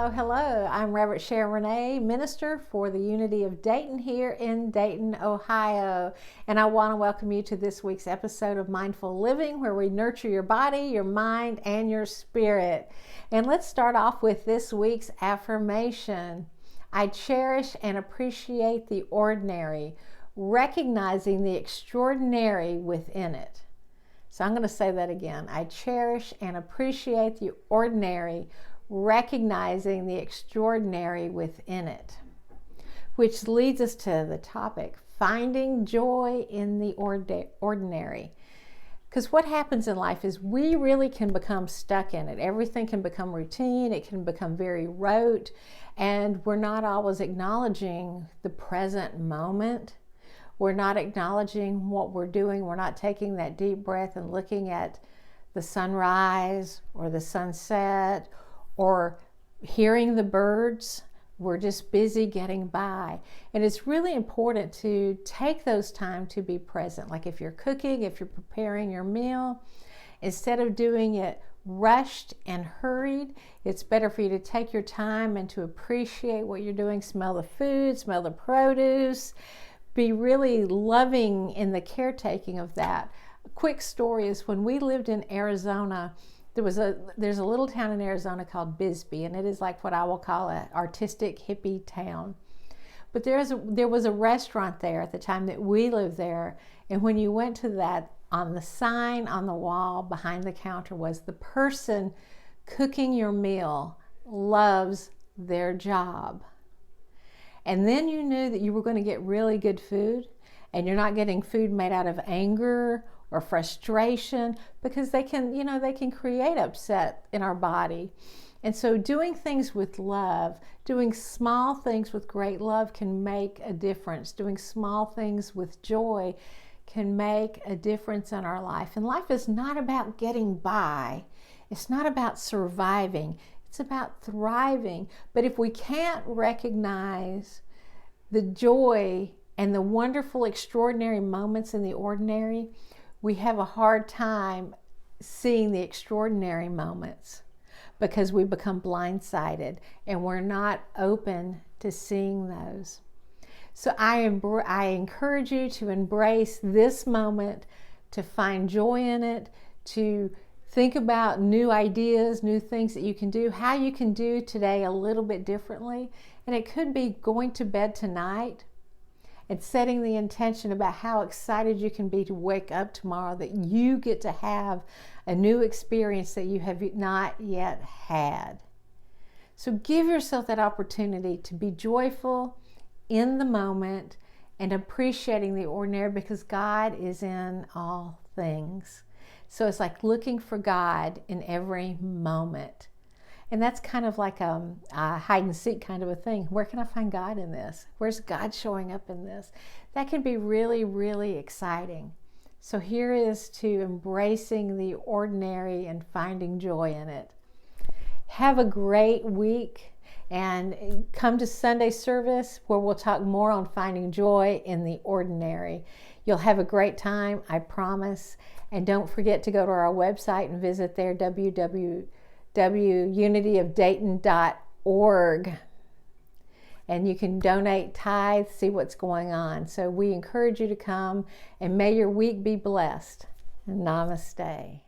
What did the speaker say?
hello. I'm Reverend Sharon, minister for the Unity of Dayton here in Dayton, Ohio. And I want to welcome you to this week's episode of Mindful Living, where we nurture your body, your mind, and your spirit. And let's start off with this week's affirmation. I cherish and appreciate the ordinary, recognizing the extraordinary within it. So I'm going to say that again. I cherish and appreciate the ordinary, recognizing the extraordinary within it. Which leads us to the topic, finding joy in the ordinary. Because what happens in life is we really can become stuck in it. Everything can become routine. It can become very rote. And we're not always acknowledging the present moment. We're not acknowledging what we're doing. We're not taking that deep breath and looking at the sunrise or the sunset or hearing the birds. We're just busy getting by. And it's really important to take those time to be present. Like if you're cooking, if you're preparing your meal, instead of doing it rushed and hurried, it's better for you to take your time and to appreciate what you're doing. Smell the food, smell the produce. Be really loving in the caretaking of that. A quick story is when we lived in Arizona, there's a little town in Arizona called Bisbee, and it is like what I will call an artistic hippie town. But there was a restaurant there at the time that we lived there, and when you went to that, on the sign on the wall behind the counter was, the person cooking your meal loves their job. And then you knew that you were going to get really good food, and you're not getting food made out of anger or frustration, because they can create upset in our body. And so doing things with love, doing small things with great love can make a difference. Doing small things with joy can make a difference in our life. And life is not about getting by. It's not about surviving. It's about thriving. But if we can't recognize the joy and the wonderful, extraordinary moments in the ordinary, we have a hard time seeing the extraordinary moments because we become blindsided and we're not open to seeing those. So I encourage you to embrace this moment, to find joy in it, to think about new ideas, new things that you can do, how you can do today a little bit differently. And it could be going to bed tonight and setting the intention about how excited you can be to wake up tomorrow, that you get to have a new experience that you have not yet had. So give yourself that opportunity to be joyful in the moment and appreciating the ordinary, because God is in all things. So it's like looking for God in every moment. And that's kind of like a hide and seek kind of a thing. Where can I find God in this? Where's God showing up in this? That can be really, really exciting. So here is to embracing the ordinary and finding joy in it. Have a great week, and come to Sunday service where we'll talk more on finding joy in the ordinary. You'll have a great time, I promise. And don't forget to go to our website and visit there, www.unityofdayton.org. And you can donate, tithe, see what's going on. So we encourage you to come, and may your week be blessed. Namaste.